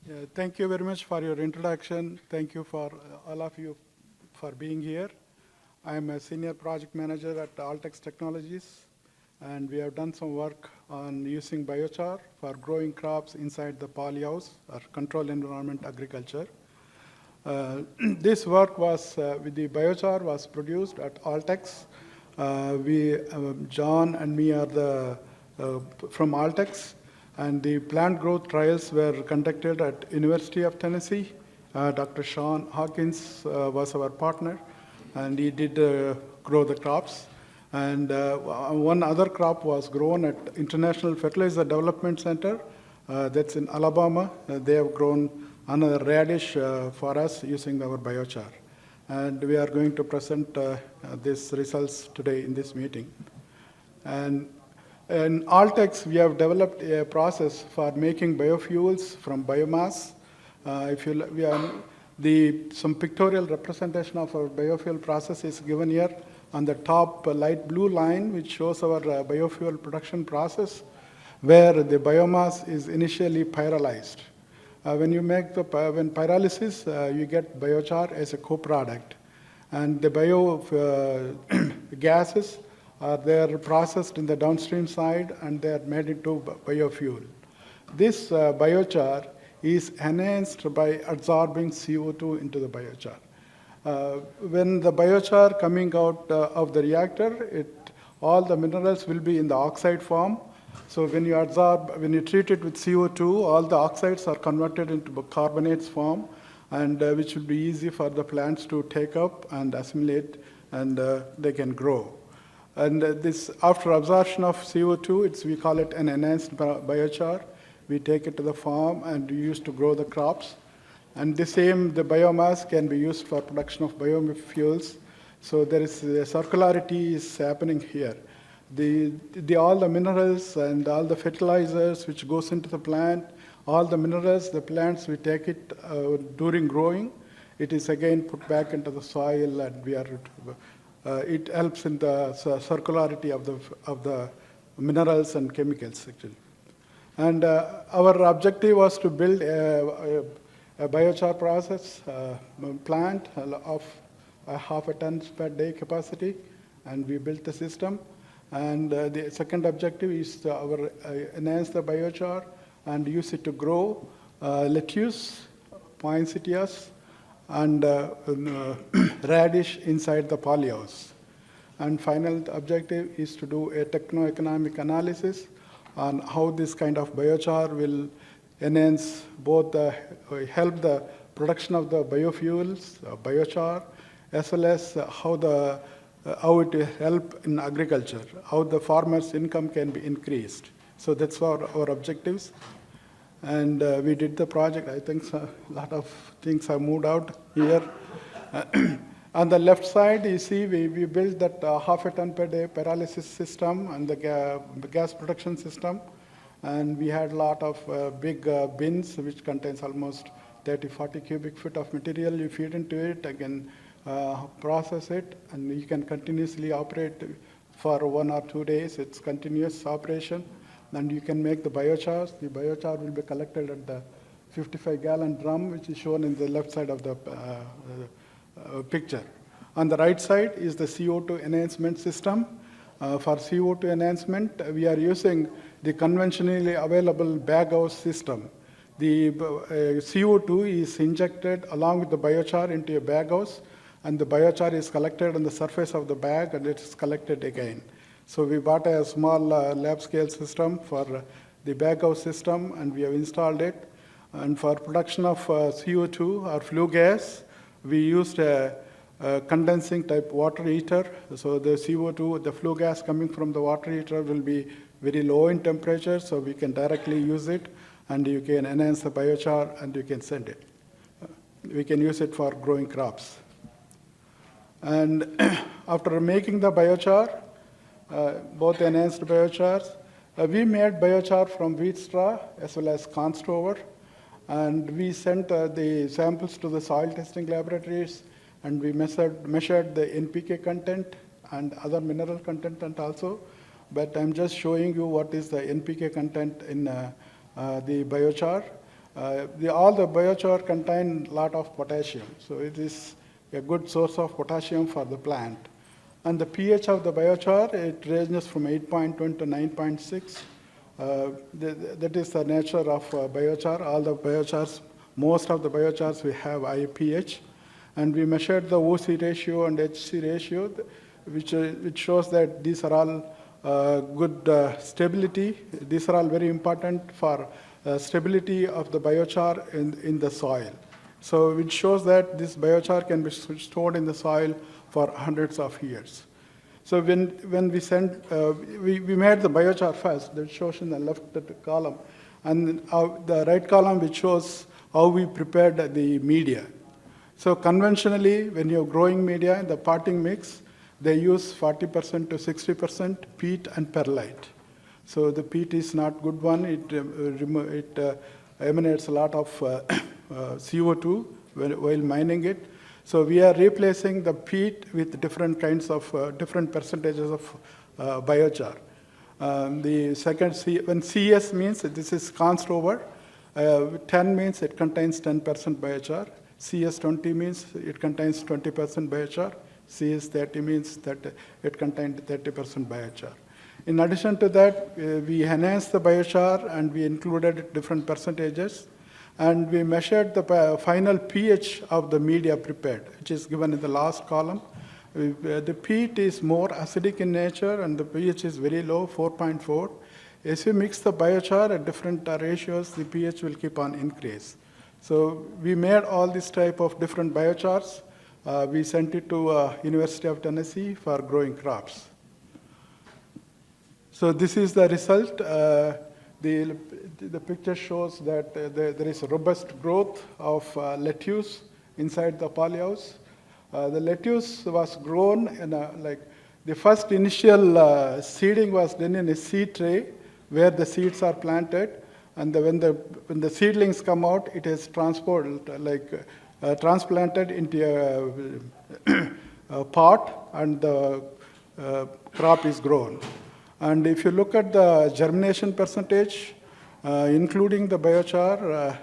Yeah, thank you very much for your introduction. Thank you for all of you for being here. I am a senior project manager at Altex Technologies, and we have done some work on using biochar for growing crops inside the polyhouse or controlled environment agriculture. This work was with the biochar was produced at Altex. John and me are from Altex, and the plant growth trials were conducted at University of Tennessee. Dr. Shawn Hawkins was our partner, and he did grow the crops. And one other crop was grown at International Fertilizer Development Center, that's in Alabama. They have grown another radish for us using our biochar. And we are going to present these results today in this meeting. And in Altex, we have developed a process for making biofuels from biomass. Some pictorial representation of our biofuel process is given here on the top light blue line, which shows our biofuel production process, where the biomass is initially pyrolyzed. When you make when pyrolysis, you get biochar as a co-product. And the gases they're processed in the downstream side, and they're made into biofuel. This biochar is enhanced by absorbing CO2 into the biochar. When the biochar coming out of the reactor, all the minerals will be in the oxide form. So when you treat it with CO2, all the oxides are converted into carbonates form, and which will be easy for the plants to take up and assimilate, and they can grow. And this, after absorption of CO2, we call it an enhanced biochar. We take it to the farm and we use to grow the crops. And the biomass can be used for production of biofuels. So there is circularity is happening here. All the minerals and all the fertilizers which goes into the plant, all the minerals, the plants, we take it during growing. It is again put back into the soil, and it helps in the circularity of the minerals and chemicals, actually. And our objective was to build a biochar process plant of half a ton per day capacity, and we built the system. And the second objective is to enhance the biochar and use it to grow lettuce, poinsettias, and radish inside the polyhouse. And final objective is to do a techno-economic analysis on how this kind of biochar will enhance both help the production of the biofuels, biochar, as well as how it will help in agriculture, how the farmer's income can be increased. So that's our objectives. And we did the project. I think a lot of things have moved out here. On the left side, you see we built that half a ton per day pyrolysis system and the gas production system. And we had a lot of big bins, which contains almost 30, 40 cubic feet of material. You feed into it, again, process it, and you can continuously operate for 1 or 2 days. It's continuous operation. And you can make the biochar. The biochar will be collected at the 55-gallon drum, which is shown in the left side of the picture. On the right side is the CO2 enhancement system. For CO2 enhancement, we are using the conventionally available baghouse system. The CO2 is injected along with the biochar into a baghouse, and the biochar is collected on the surface of the bag, and it is collected again. So we bought a small lab-scale system for the baghouse system, and we have installed it. And for production of CO2 or flue gas, we used a condensing type water heater. So the CO2, the flue gas coming from the water heater will be very low in temperature, so we can directly use it, and you can enhance the biochar, and you can send it. We can use it for growing crops. And after making the biochar, both enhanced biochars, we made biochar from wheat straw as well as corn stover. And we sent the samples to the soil testing laboratories, and we measured the NPK content and other mineral content also. But I'm just showing you what is the NPK content in the biochar. All the biochar contain a lot of potassium, so it is a good source of potassium for the plant. And the pH of the biochar, it ranges from 8.1 to 9.6. That is the nature of biochar. All the biochars, most of the biochars, we have high pH. And we measured the OC ratio and HC ratio, which shows that these are all good stability. These are all very important for stability of the biochar in the soil. So it shows that this biochar can be stored in the soil for hundreds of years. So when we sent, we made the biochar first, that shows in the left column, and the right column which shows how we prepared the media. So conventionally, when you're growing media in the potting mix, they use 40% to 60% peat and perlite. So the peat is not good one. It emanates a lot of CO2 while mining it. So we are replacing the peat with different kinds of, different percentages of biochar. The second, when CS means this is const over, 10 means it contains 10% biochar. CS20 means it contains 20% biochar. CS30 means that it contains 30% biochar. In addition to that, we enhanced the biochar and we included different percentages. And we measured the final pH of the media prepared, which is given in the last column. The peat is more acidic in nature and the pH is very low, 4.4. As you mix the biochar at different ratios, the pH will keep on increase. So we made all this type of different biochars. We sent it to University of Tennessee for growing crops. So this is the result. The picture shows that there is a robust growth of lettuce inside the polyhouse. The lettuce was grown in the first initial seeding was done in a seed tray where the seeds are planted. And when the seedlings come out, it is transplanted into a pot, and the crop is grown. And if you look at the germination percentage, including the biochar,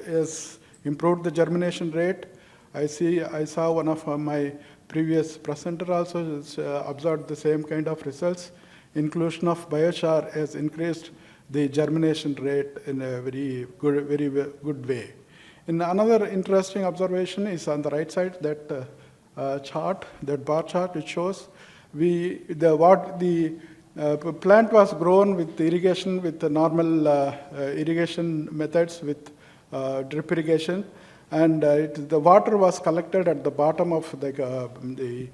has improved the germination rate. I saw one of my previous presenter also observed the same kind of results. Inclusion of biochar has increased the germination rate in a very good way. And another interesting observation is on the right side, that chart, that bar chart, which shows the plant was grown with irrigation, with the normal irrigation methods, with drip irrigation, and the water was collected at the bottom of the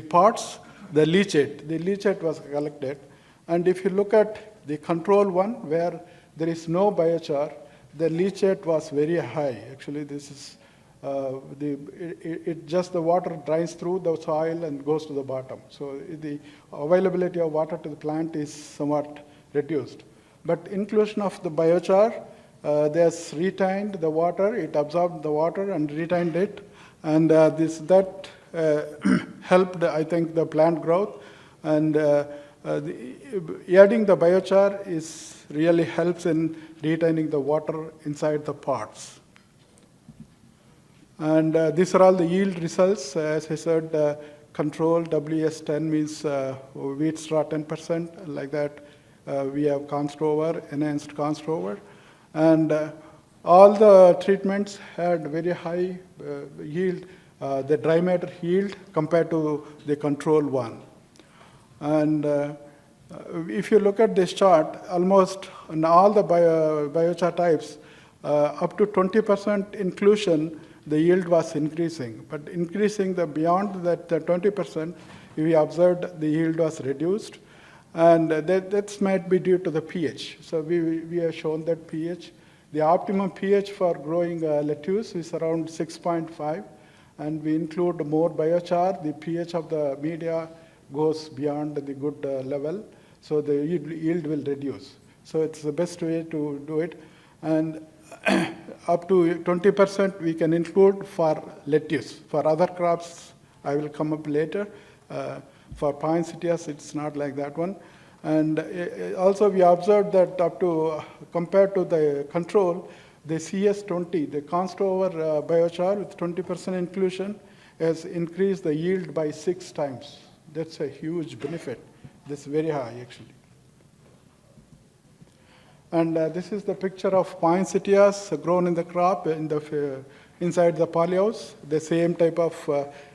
pots. The leachate was collected, and if you look at the control one, where there is no biochar, the leachate was very high. Actually, this is just the water drains through the soil and goes to the bottom. So the availability of water to the plant is somewhat reduced. But inclusion of the biochar, there's retained the water. It absorbed the water and retained it, and that helped, I think, the plant growth. And adding the biochar really helps in retaining the water inside the pots. And these are all the yield results. As I said, control WS10 means wheat straw 10%, like that. We have const over, enhanced const over. And all the treatments had very high yield, the dry matter yield compared to the control one. And if you look at this chart, almost in all the biochar types, up to 20% inclusion, the yield was increasing. But increasing beyond that 20%, we observed the yield was reduced. And that might be due to the pH. So we have shown that pH. The optimum pH for growing lettuce is around 6.5. And we include more biochar. The pH of the media goes beyond the good level. So the yield will reduce. So it's the best way to do it. And up to 20% we can include for lettuce. For other crops, I will come up later. For poinsettias, it's not like that one. And also we observed that compared to the control, The CS20, the const over biochar with 20% inclusion, has increased the yield by 6 times. That's a huge benefit. That's very high, actually. And this is the picture of poinsettias grown in the crop inside the polyhouse. The same type of,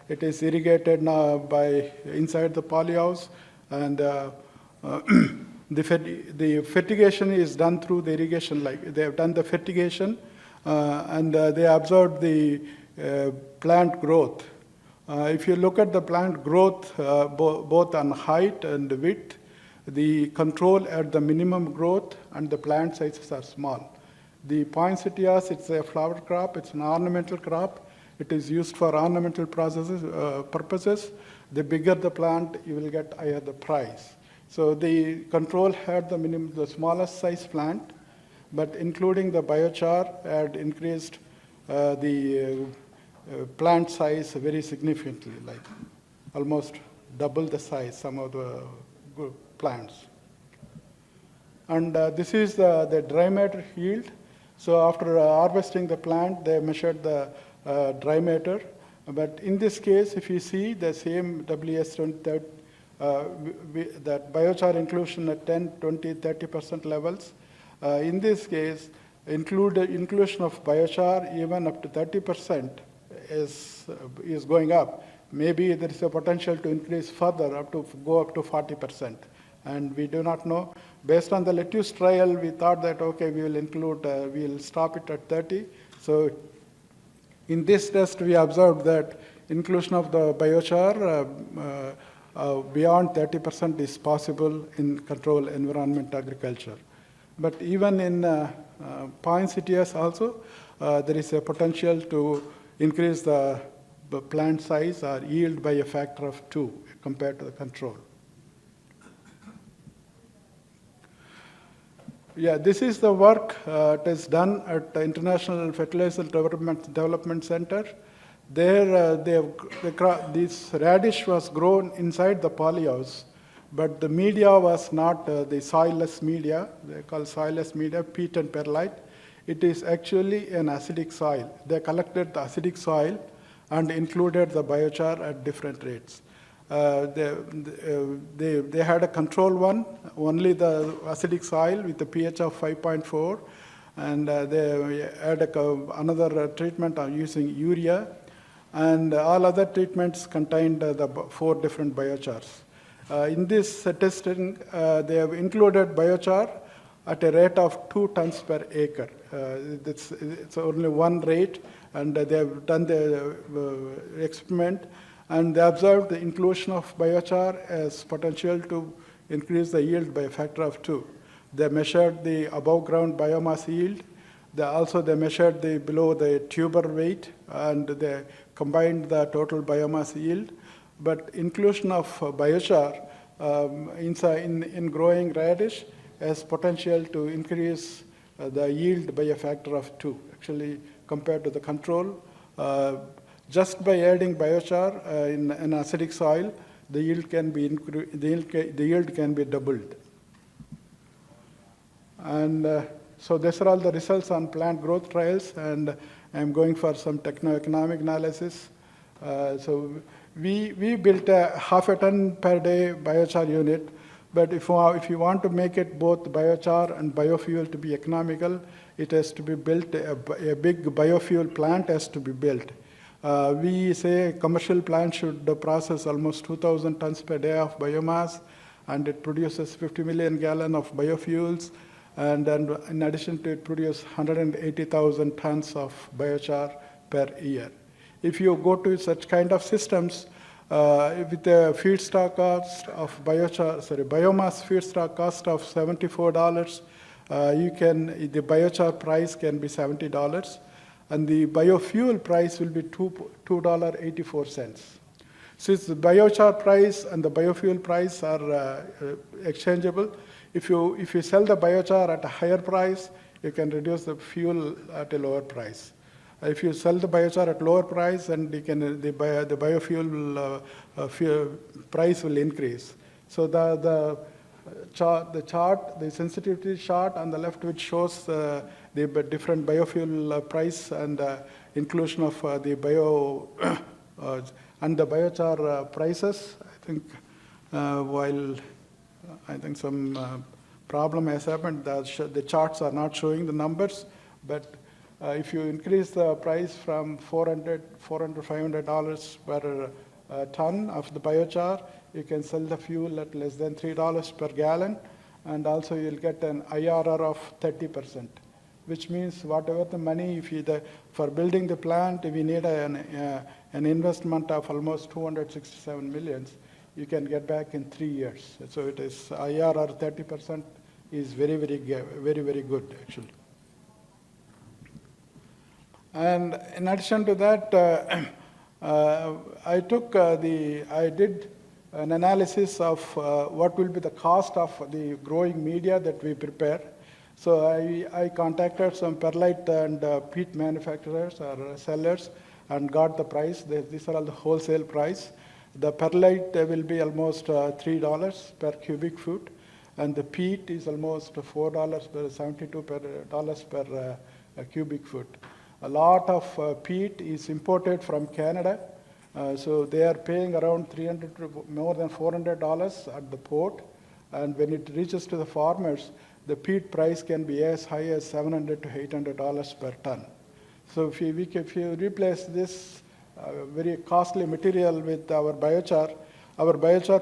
it is irrigated now by inside the polyhouse, and the fertigation is done through the irrigation. Like they have done the fertigation, and they observed the plant growth. If you look at the plant growth, both on height and width, the control at the minimum growth and the plant sizes are small. The poinsettias, it's a flower crop, it's an ornamental crop. It is used for ornamental purposes. The bigger the plant, you will get higher the price. So the control had the smallest size plant, but including the biochar had increased the plant size very significantly, like almost double the size, some of the plants. And this is the dry matter yield. So after harvesting the plant, they measured the dry matter. But in this case, if you see the same WS20, that biochar inclusion at 10, 20, 30% levels, in this case, inclusion of biochar even up to 30% is going up. Maybe there is a potential to increase further, go up to 40%. And we do not know. Based on the lettuce trial, we thought that, okay, we will stop it at 30. So in this test, we observed that inclusion of the biochar beyond 30% is possible in controlled environment agriculture. But even in poinsettias also, there is a potential to increase the plant size or yield by a factor of 2 compared to the control. Yeah, this is the work that is done at the International Fertilizer Development Center. There, this radish was grown inside the polyhouse, but the media was not the soilless media. They call soilless media peat and perlite. It is actually an acidic soil. They collected the acidic soil and included the biochar at different rates. They had a control one, only the acidic soil with a pH of 5.4, and they had another treatment using urea, and all other treatments contained the 4 different biochars. In this testing, they have included biochar at a rate of 2 tons per acre. It's only one rate, and they have done the experiment, and they observed the inclusion of biochar as potential to increase the yield by a factor of 2. They measured the above ground biomass yield. They measured the below the tuber weight, and they combined the total biomass yield. But inclusion of biochar in growing radish has potential to increase the yield by a factor of 2, actually, compared to the control. Just by adding biochar in an acidic soil, the yield can be doubled. And so these are all the results on plant growth trials, and I'm going for some techno-economic analysis. So we built a half a ton per day biochar unit, but if you want to make it both biochar and biofuel to be economical, it has to be built, a big biofuel plant has to be built. We say commercial plant should process almost 2,000 tons per day of biomass, and it produces 50 million gallons of biofuels, and then in addition to it produces 180,000 tons of biochar per year. If you go to such kind of systems, with the feedstock cost of biomass feedstock cost of $74, the biochar price can be $70. And the biofuel price will be $2.84. Since the biochar price and the biofuel price are exchangeable, if you sell the biochar at a higher price, you can reduce the fuel at a lower price. If you sell the biochar at lower price, then the biofuel price will increase. So the sensitivity chart on the left, which shows the the different biofuel price and inclusion of the bio and the biochar prices. I think while I think some problem has happened, the charts are not showing the numbers, but if you increase the price from $400, $500 per ton of the biochar, you can sell the fuel at less than $3 per gallon, and also you'll get an IRR of 30%, which means whatever the money, for building the plant, we need an investment of almost 267 million. You can get back in 3 years. So it is IRR 30% is very, very good actually. And in addition to that, I did an analysis of what will be the cost of the growing media that we prepare. So I contacted some perlite and peat manufacturers or sellers and got the price. These are all the wholesale price. The perlite will be almost $3 per cubic foot, and the peat is almost $4 per cubic foot. A lot of peat is imported from Canada, so they are paying around more than $400 at the port, and when it reaches to the farmers, the peat price can be as high as $700 to $800 per ton. So if you replace this very costly material with our biochar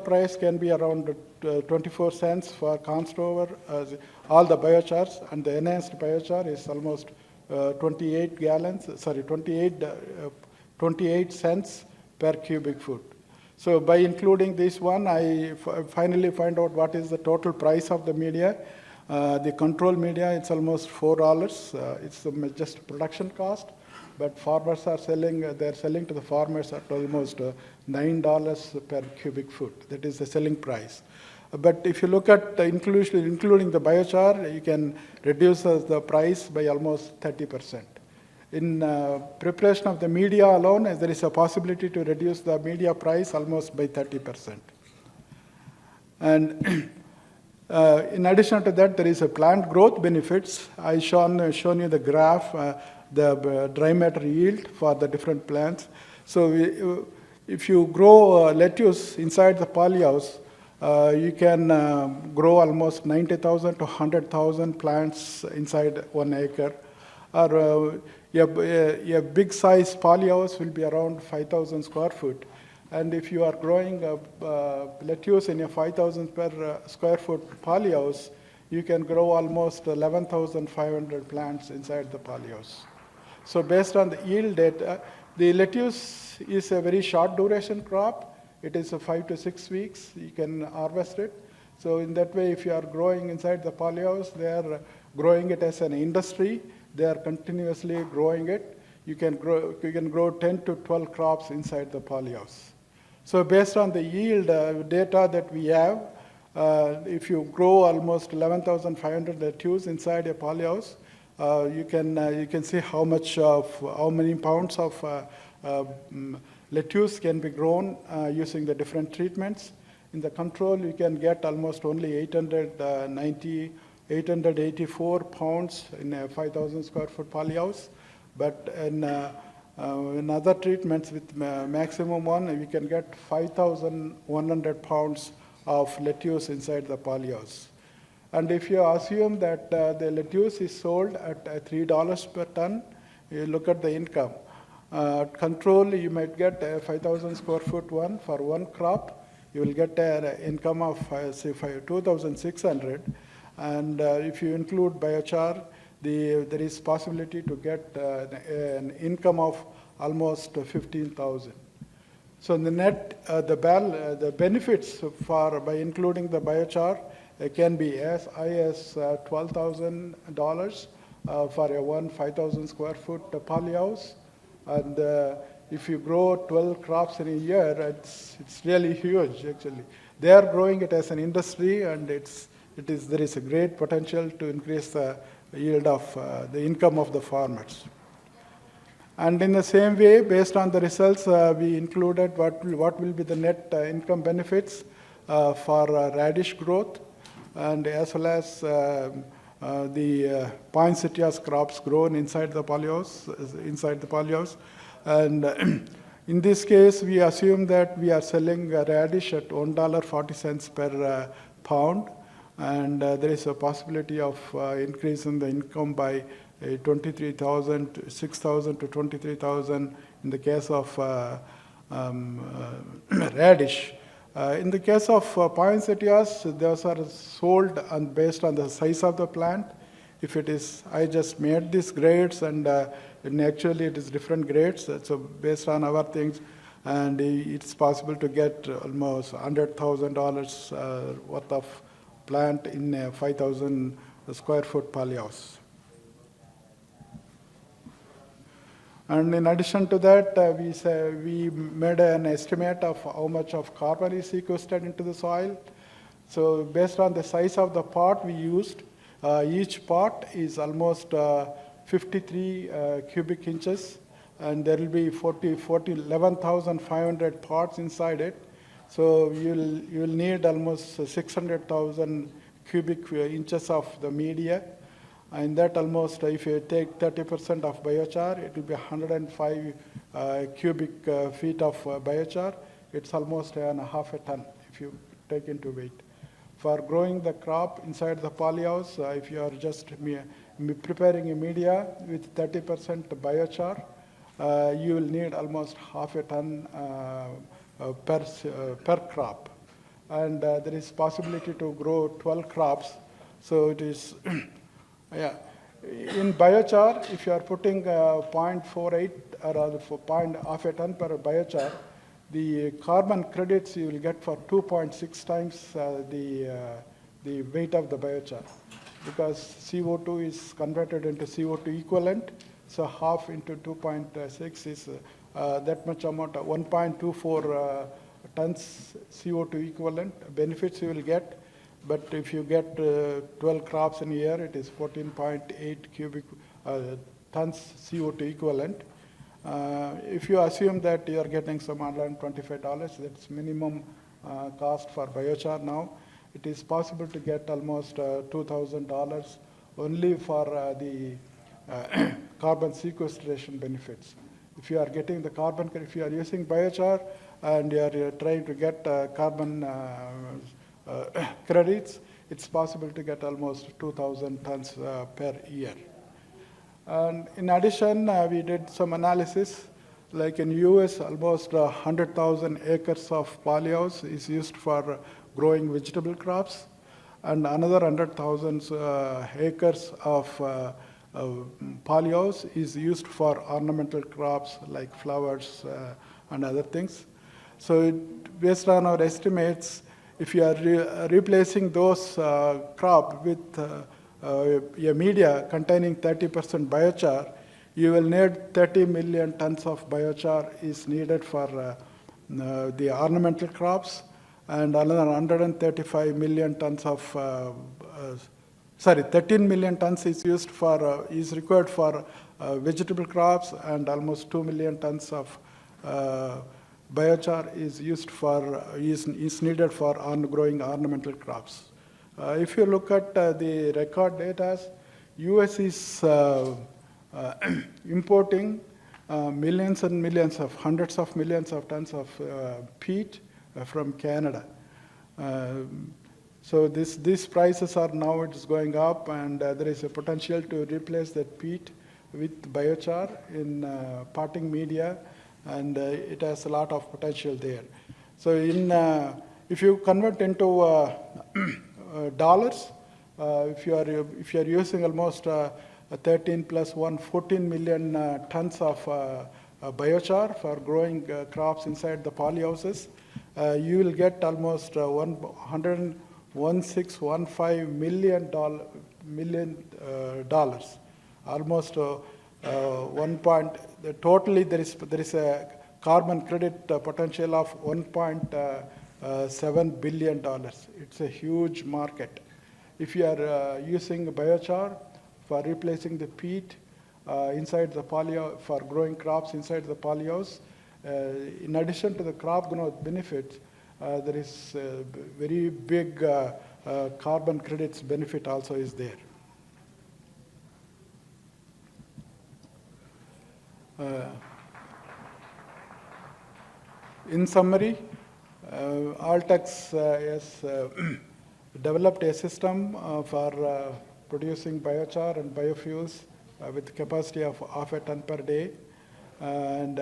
price can be around 24 cents for corn stover, all the biochars, and the enhanced biochar is almost 28 cents per cubic foot. So by including this one, I finally find out what is the total price of the media. The control media, it's almost $4. It's just production cost, but farmers are they're selling to the farmers at almost $9 per cubic foot. That is the selling price. But if you look at including the biochar, you can reduce the price by almost 30%. In preparation of the media alone, there is a possibility to reduce the media price almost by 30%. And in addition to that, there is a plant growth benefits. I shown you the graph, the dry matter yield for the different plants. So if you grow lettuce inside the polyhouse, you can grow almost 90,000 to 100,000 plants inside 1 acre. Or a big size polyhouse will be around 5,000 square foot. And if you are growing lettuce in a 5,000 per square foot polyhouse, you can grow almost 11,500 plants inside the polyhouse. So based on the yield data, the lettuce is a very short duration crop. It is 5 to 6 weeks. You can harvest it. So in that way, if you are growing inside the polyhouse, they are growing it as an industry. They are continuously growing it. You can grow 10 to 12 crops inside the polyhouse. So based on the yield data that we have, if you grow almost 11,500 lettuce inside a polyhouse, you can see how many pounds of lettuce can be grown using the different treatments. In the control, you can get almost only 884 pounds in a 5,000 square foot polyhouse. But in other treatments with maximum one, you can get 5,100 pounds of lettuce inside the polyhouse. And if you assume that the lettuce is sold at $3 per ton, you look at the income. Control, you might get a 5,000 square foot one for one crop. You will get an income of say 2,600. And if you include biochar, there is possibility to get an income of almost 15,000. So in the net, the benefits by including the biochar can be as high as $12,000 for a 5,000 square foot polyhouse. And if you grow 12 crops in a year, it's really huge actually. They are growing it as an industry, and there is a great potential to increase the yield of the income of the farmers. And in the same way, based on the results, we included what will be the net income benefits for radish growth, and as well as the poinsettias crops grown inside the polyhouse, and in this case, we assume that we are selling a radish at $1.40 per pound, and there is a possibility of increase in the income by 23,000, 6,000 to 23,000 in the case of radish. In the case of poinsettias, those are sold based on the size of the plant. If it is, I just made these grades, and actually it is different grades. So based on our things, and it's possible to get almost $100,000 worth of plant in a 5,000 square foot polyhouse. And in addition to that, we made an estimate of how much of carbon is sequestered into the soil. So based on the size of the pot we used, each pot is almost 53 cubic inches, and there will be 11,500 pots inside it. So you will need almost 600,000 cubic inches of the media. And that almost, if you take 30% of biochar, it will be 105 cubic feet of biochar. It's almost half a ton if you take into weight. For growing the crop inside the polyhouse, if you are just preparing a media with 30% biochar, you will need almost half a ton per crop. And there is possibility to grow 12 crops. So it is, yeah. In biochar, if you are putting 0.48 or half a ton per biochar, the carbon credits you will get for 2.6 times the weight of the biochar, because CO2 is converted into CO2 equivalent. So half into 2.6 is that much amount, 1.24 tons CO2 equivalent benefits you will get. But if you get 12 crops in a year, it is 14.8 cubic tons CO2 equivalent. If you assume that you are getting some $125, that's minimum cost for biochar now, it is possible to get almost $2,000 only for the carbon sequestration benefits. If you are getting the carbon, if you are using biochar and you are trying to get carbon credits, it's possible to get almost 2,000 tons per year. And in addition, we did some analysis. Like in US, almost 100,000 acres of polyhouse is used for growing vegetable crops, and another 100,000 acres of polyhouse is used for ornamental crops like flowers and other things. So based on our estimates, if you are replacing those crop with a media containing 30% biochar, you will need 30 million tons of biochar is needed for the ornamental crops, and another 135 million tons of 13 million tons is used for is required for vegetable crops, and almost 2 million tons of biochar is used for is needed for growing ornamental crops. If you look at the record data, US is importing millions and millions of hundreds of millions of tons of peat from Canada. So these prices are now it's going up, and there is a potential to replace that peat with biochar in potting media, and it has a lot of potential there. So if you convert into dollars, if you are using almost 13 plus 1, 14 million tons of biochar for growing crops inside the polyhouses, you will get almost $116.15 million, almost totally there is a carbon credit potential of $1.7 billion. It's a huge market. If you are using biochar for replacing the peat inside the polyhouse, for growing crops inside the polyhouse, in addition to the crop growth benefits, there is a very big carbon credits benefit also is there. In summary, Altex has developed a system for producing biochar and biofuels with capacity of half a ton per day. And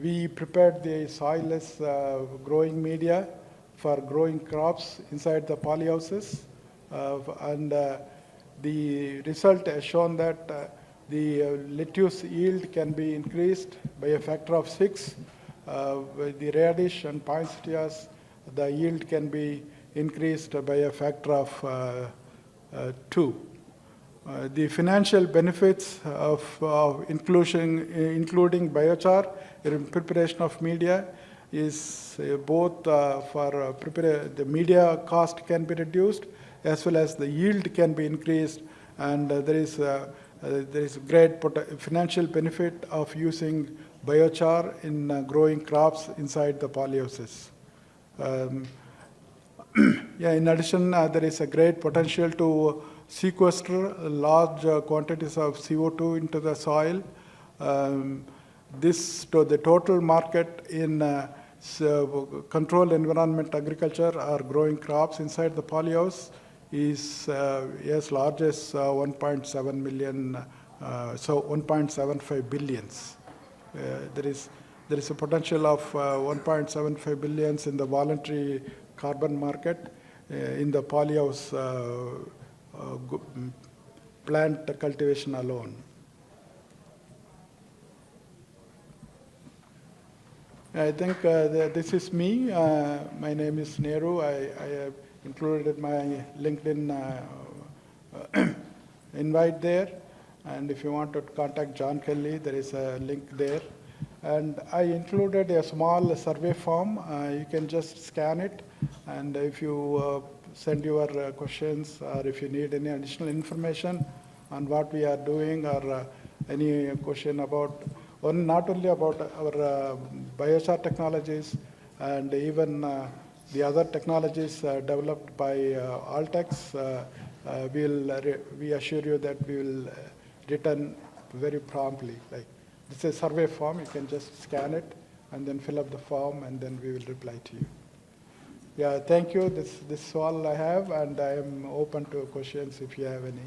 we prepared the soilless growing media for growing crops inside the polyhouses. And the result has shown that the lettuce yield can be increased by a factor of 6. With the radish and poinsettias, the yield can be increased by a factor of 2. The financial benefits of including biochar in preparation of media is both for the media cost can be reduced as well as the yield can be increased, and there is great financial benefit of using biochar in growing crops inside the polyhouses. In addition, there is a great potential to sequester large quantities of CO2 into the soil. The total market in controlled environment agriculture or growing crops inside the polyhouse is as large as 1.7 million, so 1.75 billions. There is a potential of 1.75 billions in the voluntary carbon market in the polyhouse plant cultivation alone. I think this is me. My name is Nehru. I have included my LinkedIn invite there. And if you want to contact John Kelly, there is a link there. And I included a small survey form. You can just scan it. And if you send your questions or if you need any additional information on what we are doing or any question about, not only about our biochar technologies and even the other technologies developed by Altex, we assure you that we will return very promptly. Like, it's a survey form. You can just scan it and then fill up the form, and then we will reply to you. Yeah, thank you. This is all I have, and I am open to questions if you have any.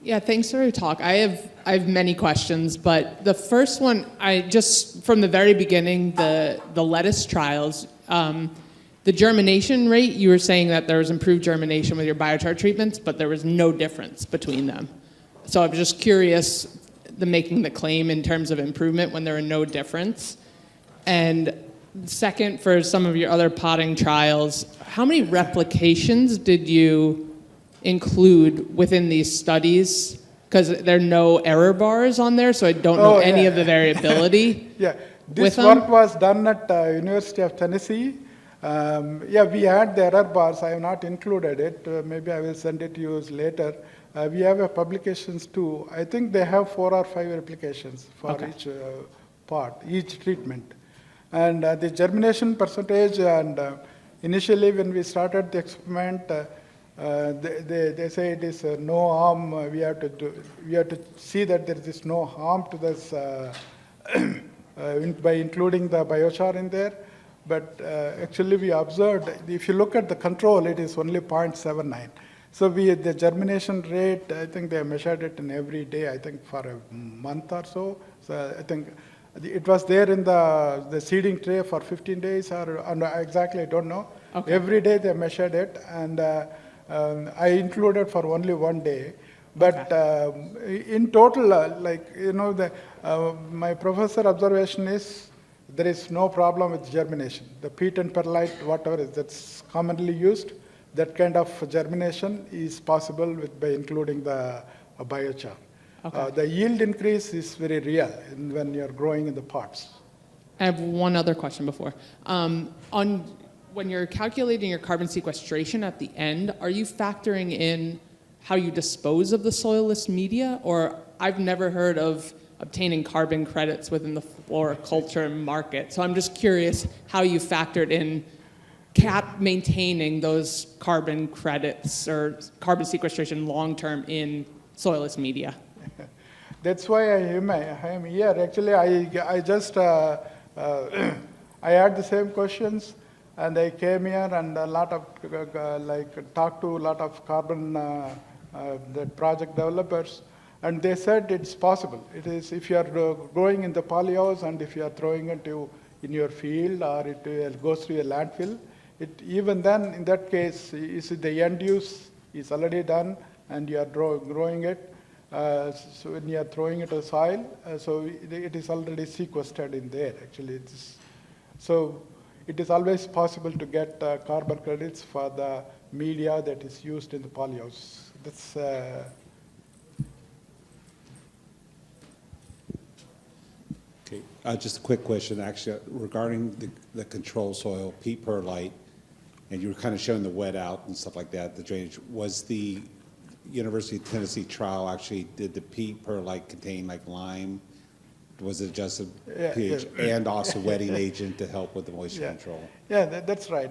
Yeah, thanks for your talk. I have many questions, but the first one, from the very beginning, the lettuce trials, the germination rate, you were saying that there was improved germination with your biochar treatments, but there was no difference between them. So I'm just curious, making the claim in terms of improvement when there are no difference. And second, for some of your other potting trials, how many replications did you include within these studies? Because there are no error bars on there, so I don't know any of the variability. Yeah, this work was done at University of Tennessee. We had the error bars. I have not included it. Maybe I will send it to you later. We have publications too. I think they have 4 or 5 replications for each part, each treatment. And the germination percentage, and initially when we started the experiment, they say it is no harm. We have to see that there is no harm to this by including the biochar in there. But actually we observed, if you look at the control, it is only 0.79. So the germination rate, I think they measured it in every day, I think for a month or so. So I think it was there in the seeding tray for 15 days or exactly, I don't know. Okay. Every day they measured it, and I included for only 1 day. But in total, my professor observation is there is no problem with germination. The peat and perlite, whatever that's commonly used, that kind of germination is possible by including the biochar. Okay. The yield increase is very real when you're growing in the pots. I have one other question before. When you're calculating your carbon sequestration at the end, are you factoring in how you dispose of the soilless media? Or I've never heard of obtaining carbon credits within the floriculture market. So I'm just curious how you factored in maintaining those carbon credits or carbon sequestration long-term in soilless media? That's why I am here. Actually, I just I had the same questions, and I came here and a lot of talked to a lot of carbon the project developers, and they said it's possible. It is if you are growing in the polyhouse and if you are throwing it in your field or it goes to a landfill. Even then, in that case, the end use is already done, and you are growing it. So when you are throwing it to the soil, so it is already sequestered in there. Actually, so it is always possible to get carbon credits for the media that is used in the polyhouse. That's. Okay, just a quick question, actually, regarding the control soil, peat perlite, and you were kind of showing the wet out and stuff like that, the drainage. Was the University of Tennessee trial actually, did the peat perlite contain like lime? Was it just a pH and also wetting agent to help with the moisture control? Yeah, that's right.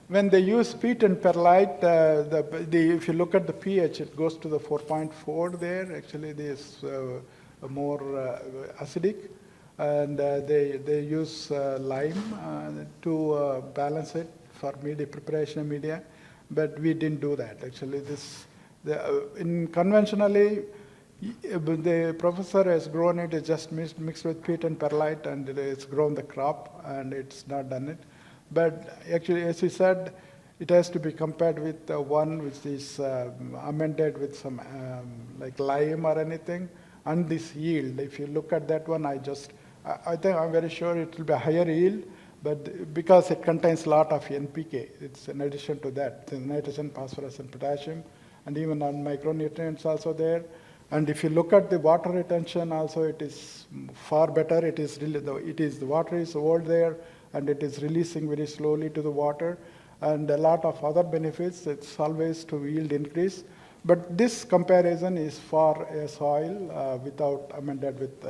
When they use peat and perlite, if you look at the pH, it goes to the 4.4 there. Actually, this more acidic. And they use lime to balance it for media preparation of media, but we didn't do that. Actually, conventionally, the professor has grown it. It's just mixed with peat and perlite, and it's grown the crop, and it's not done it. But actually, as you said, it has to be compared with one which is amended with some like lime or anything, and this yield. If you look at that one, I think I'm very sure it will be a higher yield, but because it contains a lot of NPK, it's in addition to that, the nitrogen, phosphorus, and potassium, and even on micronutrients also there. And if you look at the water retention, also it is far better. The water is old there, and it is releasing very slowly to the water, and a lot of other benefits. It's always to yield increase. But this comparison is for a soil without amended with.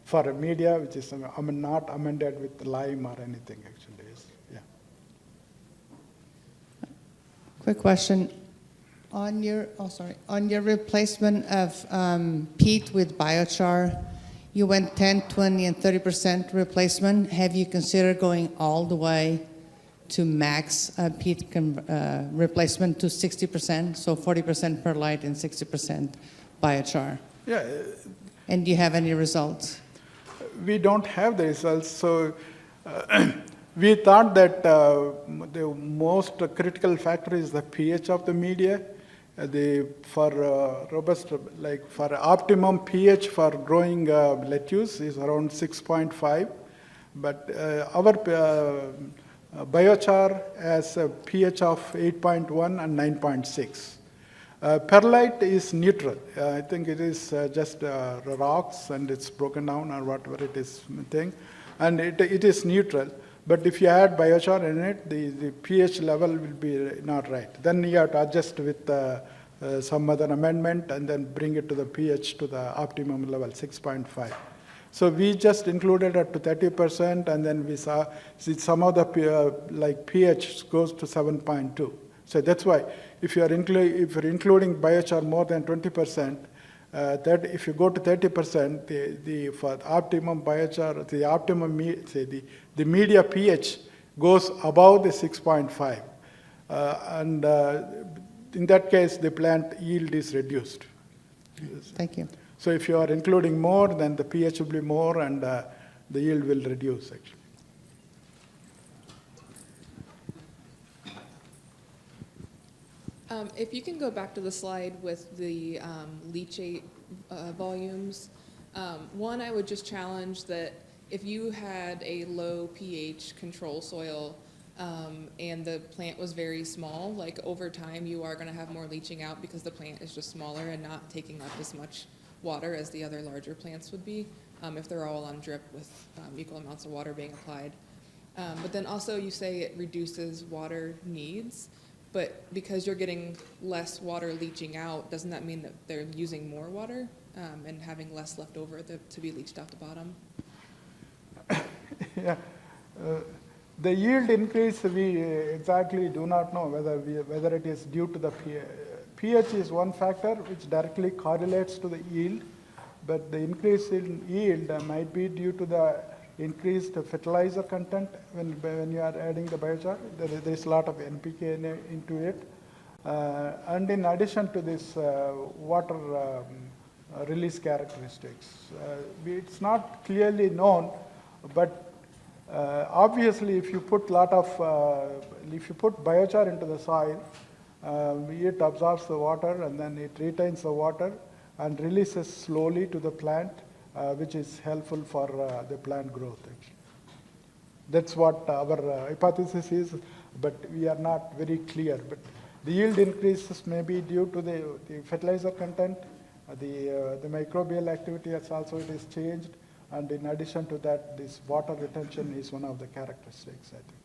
For a media, which is not amended with lime or anything, actually. Yeah. Quick question. On your replacement of peat with biochar, you went 10, 20, and 30% replacement. Have you considered going all the way to max peat replacement to 60%, so 40% perlite and 60% biochar? Yeah. And do you have any results? We don't have the results, so we thought that the most critical factor is the pH of the media. For robust, like for optimum pH for growing lettuce is around 6.5, but our biochar has a pH of 8.1 and 9.6. Perlite is neutral. I think it is just rocks and it's broken down or whatever it is thing, and it is neutral. But if you add biochar in it, the pH level will be not right. Then you have to adjust with some other amendment and then bring it to the pH to the optimum level, 6.5. So we just included it to 30%, and then we saw some of the pH goes to 7.2. So that's why if you're including biochar more than 20%, that if you go to 30%, for optimum biochar, the optimum the media pH goes above the 6.5, and in that case the plant yield is reduced. Thank you. So if you are including more, then the pH will be more, and the yield will reduce actually. If you can go back to the slide with the leachate volumes, one, I would just challenge that if you had a low pH control soil and the plant was very small, like over time you are going to have more leaching out because the plant is just smaller and not taking up as much water as the other larger plants would be if they're all on drip with equal amounts of water being applied. But then also you say it reduces water needs. But because you're getting less water leaching out, doesn't that mean that they're using more water and having less left over to be leached out the bottom? Yeah. The yield increase, we exactly do not know whether it is due to the pH is one factor which directly correlates to the yield, but the increase in yield might be due to the increased fertilizer content when you are adding the biochar. There is a lot of NPK into it. And in addition to this water release characteristics. It's not clearly known, but obviously if you put biochar into the soil, it absorbs the water and then it retains the water and releases slowly to the plant, which is helpful for the plant growth. Actually. That's what our hypothesis is, but we are not very clear. But the yield increases may be due to the fertilizer content, the microbial activity has also it is changed, and in addition to that, this water retention is one of the characteristics, I think.